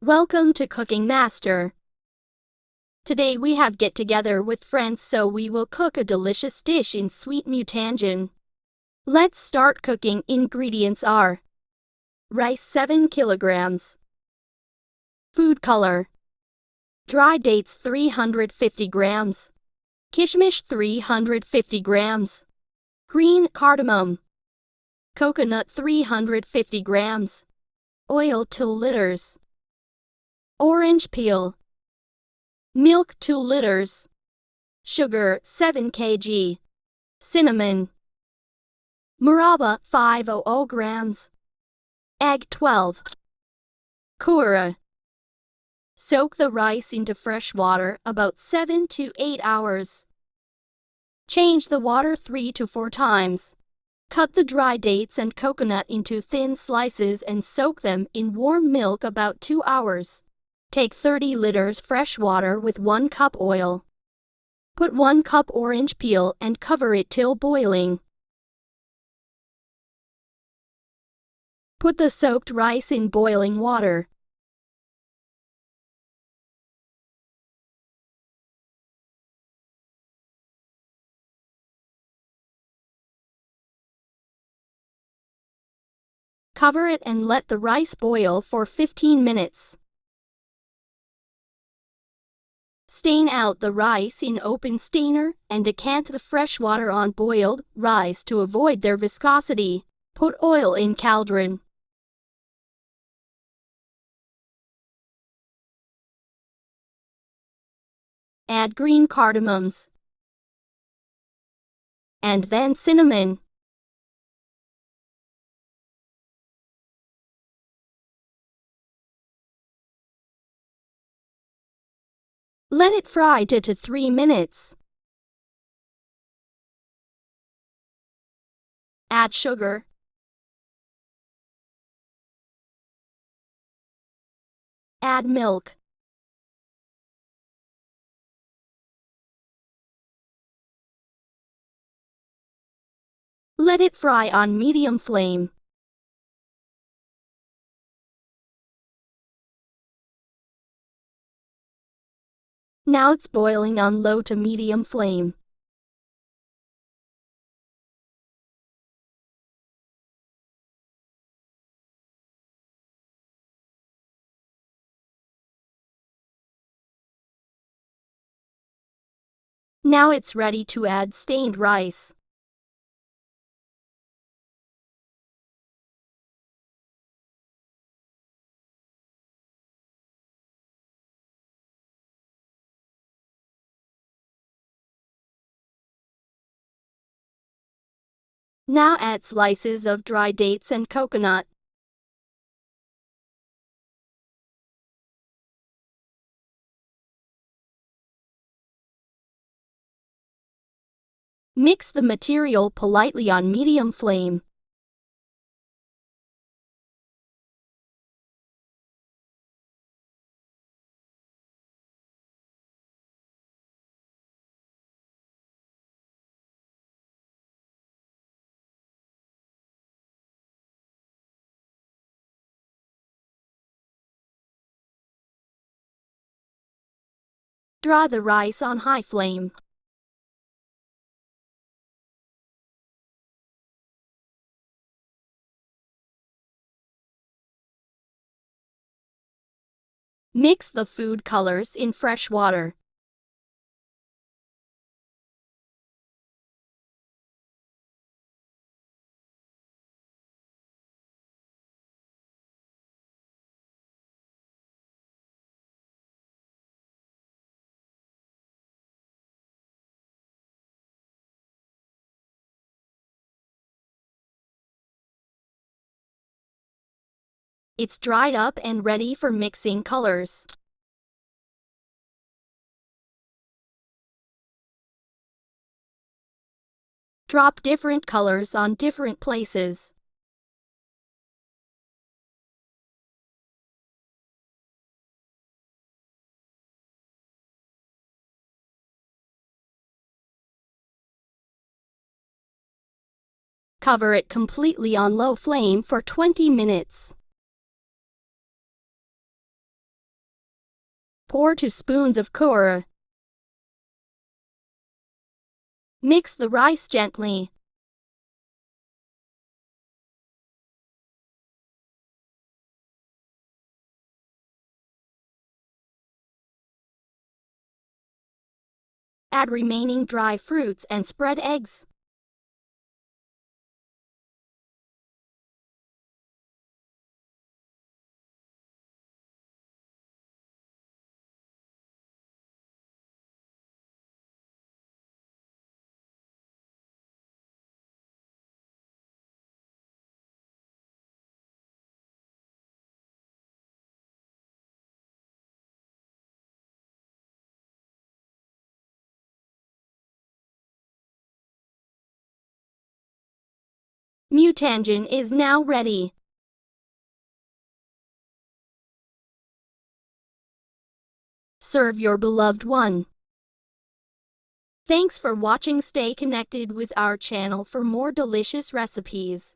Welcome to Cooking Master. Today we have get together with friends so we will cook a delicious dish in sweet mutanjan. Let's start cooking. Ingredients are rice 7 kilograms, food color, dry dates 350 grams, kishmish 350 grams, green cardamom, coconut 350 grams, oil 2 liters, orange peel, milk 2 liters, sugar 7 kg, cinnamon, murabba 500 grams, egg 12. Kura. Soak the rice into fresh water about 7 to 8 hours. Change the water 3 to 4 times. Cut the dry dates and coconut into thin slices and soak them in warm milk about 2 hours. Take 30 liters fresh water with 1 cup oil. Put 1 cup orange peel and cover it till boiling. Put the soaked rice in boiling water. Cover it and let the rice boil for 15 minutes. Strain out the rice in open strainer and decant the fresh water on boiled rice to avoid their viscosity. Put oil in cauldron. Add green cardamoms and then cinnamon. Let it fry 2 to 3 minutes. Add sugar, add milk, let it fry on medium flame. Now it's boiling on low to medium flame. Now it's ready to add stained rice. Now add slices of dry dates and coconut. Mix the material politely on medium flame. Draw the rice on high flame. Mix the food colors in fresh water. It's dried up and ready for mixing colors. Drop different colors on different places. Cover it completely on low flame for 20 minutes. Pour 2 spoons of curry. Mix the rice gently. Add remaining dry fruits and spread eggs. Mutanjan is now ready. Serve your beloved one. Thanks for watching. Stay connected with our channel for more delicious recipes.